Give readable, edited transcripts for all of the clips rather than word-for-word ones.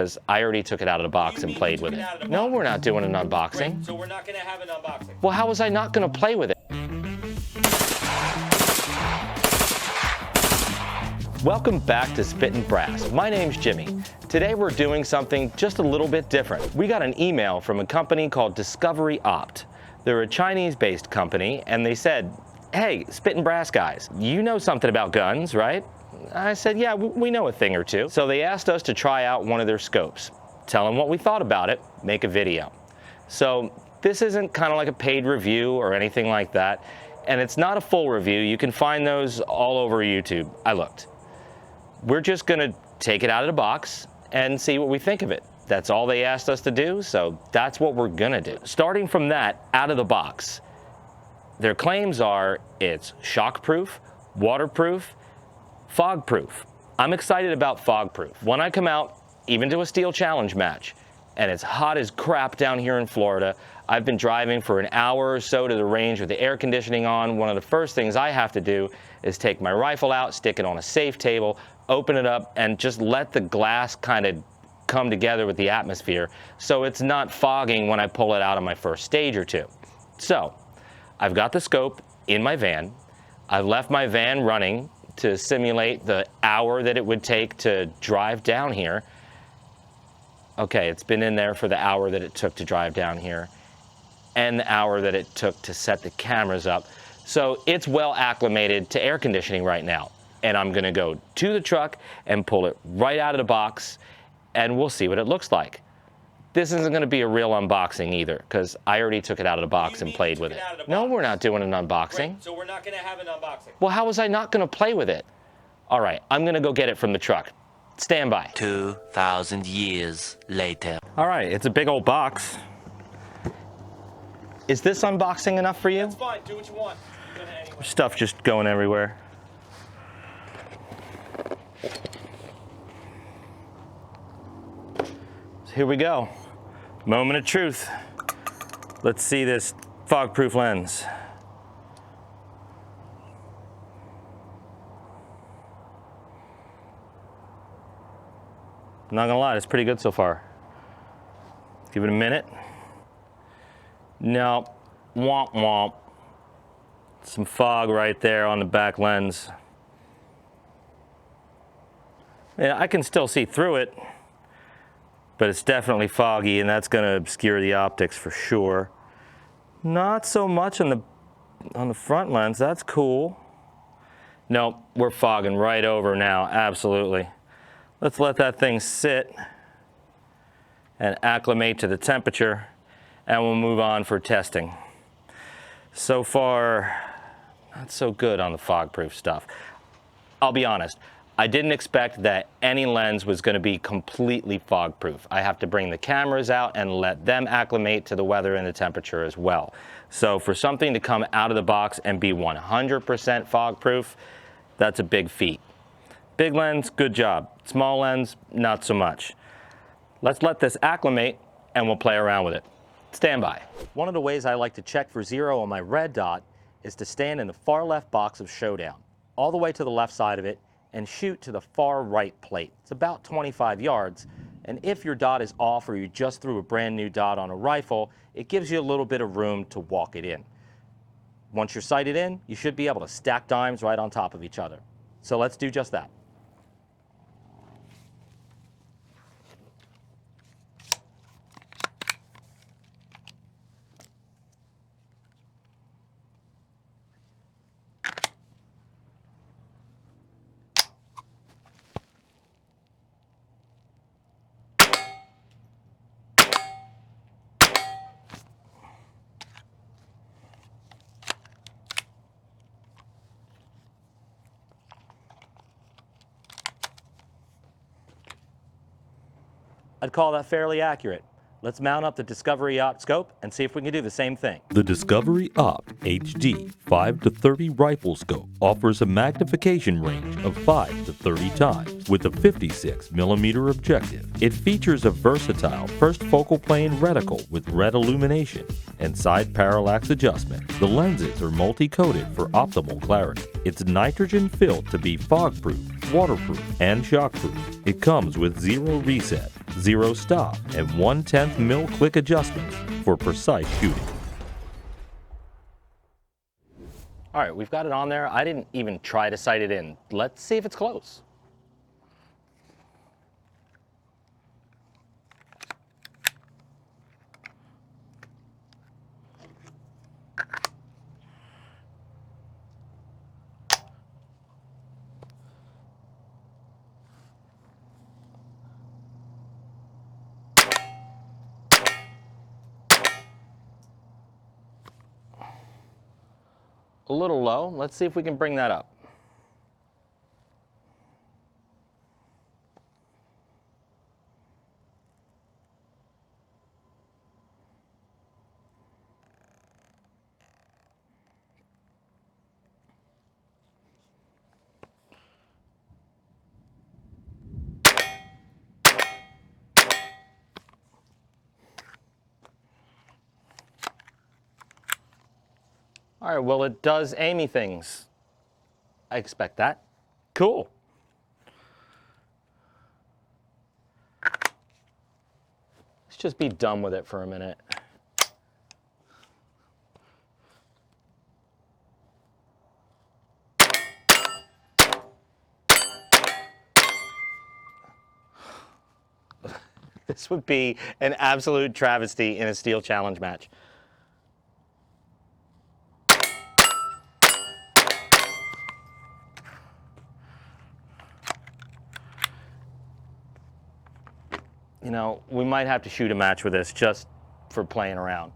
Because I already took it out of the box and played with it. No, we're not doing an unboxing. Great. So we're not going to have an unboxing. Well, how was I not going to play with it? Welcome back to Spittin' Brass. My name's Jimmy. Today we're doing something just a little bit different. We got an email from a company called Discoveryopt. They're a Chinese-based company, and they said, hey, Spittin' Brass guys, you know something about guns, right? I said, yeah, we know a thing or two. So they asked us to try out one of their scopes, tell them what we thought about it, make a video. So this isn't kind of like a paid review or anything like that, and it's not a full review. You can find those all over YouTube. I looked. We're just gonna take it out of the box and see what we think of it. That's all they asked us to do, so that's what we're gonna do. Starting from that, out of the box, their claims are it's shockproof, waterproof, fog-proof. I'm excited about fog-proof. When I come out, even to a steel challenge match, and it's hot as crap down here in Florida, I've been driving for an hour or so to the range with the air conditioning on. One of the first things I have to do is take my rifle out, stick it on a safe table, open it up, and just let the glass kind of come together with the atmosphere so it's not fogging when I pull it out on my first stage or two. So, I've got the scope in my van. I've left my van running to simulate the hour that it would take to drive down here. Okay, it's been in there for the hour that it took to drive down here and the hour that it took to set the cameras up. So it's well acclimated to air conditioning right now. And I'm gonna go to the truck and pull it right out of the box, and we'll see what it looks like. This isn't gonna be a real unboxing either, because I already took it out of the box and played with it. No, we're not doing an unboxing. Great. So we're not going to have an unboxing. Well, how was I not gonna play with it? All right, I'm gonna go get it from the truck. Stand by. 2,000 years later. All right, it's a big old box. Is this unboxing enough for you? It's fine. Do what you want. Anyway. Stuff just going everywhere. So here we go. Moment of truth. Let's see this fog-proof lens. I'm not gonna lie, it's pretty good so far. Give it a minute. No, womp womp. Some fog right there on the back lens. Yeah, I can still see through it, but it's definitely foggy, and that's gonna obscure the optics for sure. Not so much on the front lens, that's cool. Nope, we're fogging right over now, absolutely. Let's let that thing sit and acclimate to the temperature, and we'll move on for testing. So far, not so good on the fog-proof stuff. I'll be honest, I didn't expect that any lens was going to be completely fog-proof. I have to bring the cameras out and let them acclimate to the weather and the temperature as well. So for something to come out of the box and be 100% fog-proof, that's a big feat. Big lens, good job. Small lens, not so much. Let's let this acclimate and we'll play around with it. Stand by. One of the ways I like to check for zero on my red dot is to stand in the far left box of Showdown, all the way to the left side of it, and shoot to the far right plate. It's about 25 yards, and if your dot is off or you just threw a brand new dot on a rifle, it gives you a little bit of room to walk it in. Once you're sighted in, you should be able to stack dimes right on top of each other. So let's do just that. I'd call that fairly accurate. Let's mount up the Discoveryopt scope and see if we can do the same thing. The Discoveryopt HD 5 to 30 rifle scope offers a magnification range of 5 to 30 times with a 56mm objective. It features a versatile first focal plane reticle with red illumination and side parallax adjustment. The lenses are multi-coated for optimal clarity. It's nitrogen filled to be fog-proof, waterproof, and shockproof. It comes with zero reset, zero stop, and 1/10 mil click adjustments for precise shooting. All right, we've got it on there. I didn't even try to sight it in. Let's see if it's close. A little low. Let's see if we can bring that up. All right, well, it does aimy things. I expect that. Cool. Let's just be done with it for a minute. This would be an absolute travesty in a steel challenge match. You know, we might have to shoot a match with this just for playing around.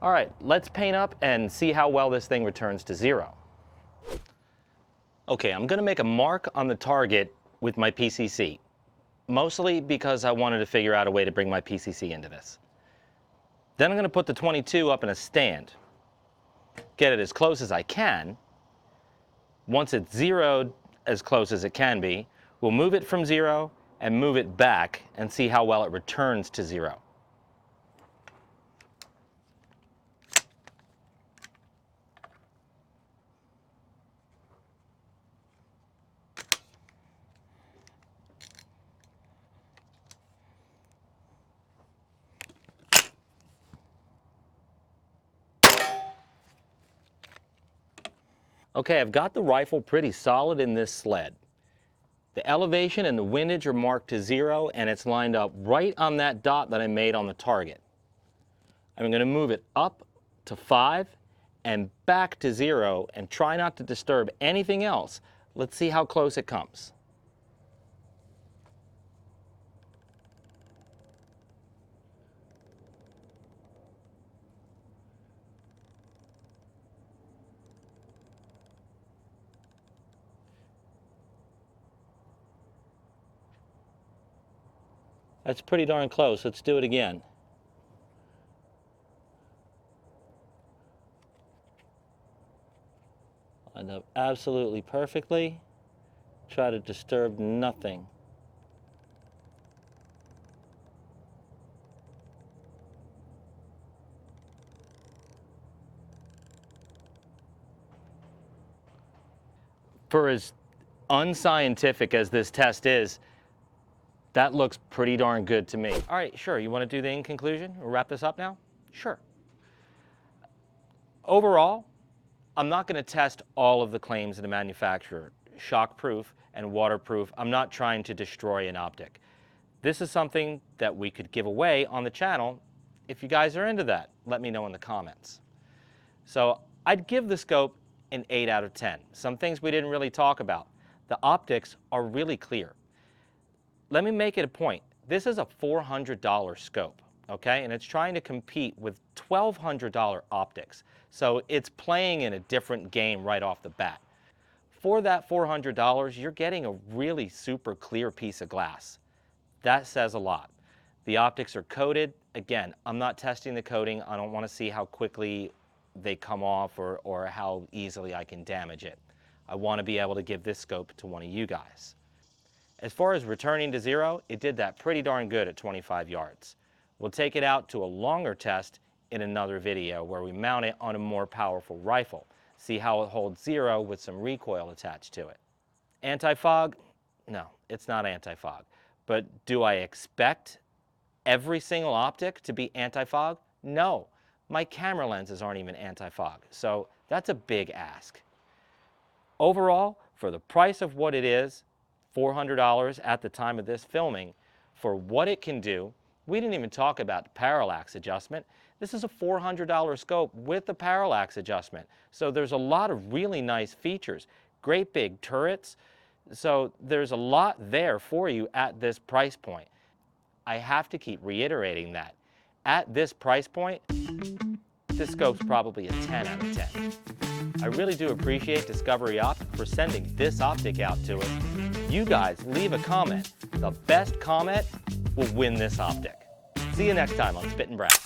All right, let's paint up and see how well this thing returns to zero. Okay, I'm gonna make a mark on the target with my PCC, mostly because I wanted to figure out a way to bring my PCC into this. Then I'm gonna put the 22 up in a stand, get it as close as I can. Once it's zeroed as close as it can be, we'll move it from zero and move it back and see how well it returns to zero. Okay, I've got the rifle pretty solid in this sled. The elevation and the windage are marked to zero, and it's lined up right on that dot that I made on the target. I'm going to move it up to 5 and back to 0 and try not to disturb anything else. Let's see how close it comes. That's pretty darn close. Let's do it again. Lined up absolutely perfectly. Try to disturb nothing. For as unscientific as this test is, that looks pretty darn good to me. All right, sure, you want to do the in conclusion? We'll wrap this up now? Sure. Overall, I'm not going to test all of the claims of the manufacturer. Shockproof and waterproof. I'm not trying to destroy an optic. This is something that we could give away on the channel. If you guys are into that, let me know in the comments. So I'd give the scope an 8 out of 10. Some things we didn't really talk about. The optics are really clear. Let me make it a point. This is a $400 scope, okay? And it's trying to compete with $1,200 optics. So it's playing in a different game right off the bat. For that $400, you're getting a really super clear piece of glass. That says a lot. The optics are coated. Again, I'm not testing the coating. I don't want to see how quickly they come off or how easily I can damage it. I want to be able to give this scope to one of you guys. As far as returning to zero, it did that pretty darn good at 25 yards. We'll take it out to a longer test in another video where we mount it on a more powerful rifle. See how it holds zero with some recoil attached to it. Anti-fog, No, it's not anti-fog. But do I expect every single optic to be anti-fog? No. My camera lenses aren't even anti-fog, so that's a big ask. Overall, for the price of what it is, $400 at the time of this filming, for what it can do, we didn't even talk about the parallax adjustment. This is a $400 scope with the parallax adjustment. So there's a lot of really nice features, great big turrets. So there's a lot there for you at this price point. I have to keep reiterating that. At this price point, this scope's probably a 10 out of 10. I really do appreciate Discoveryopt for sending this optic out to us. You guys leave a comment. The best comment will win this optic. See you next time on Spittin' Brass.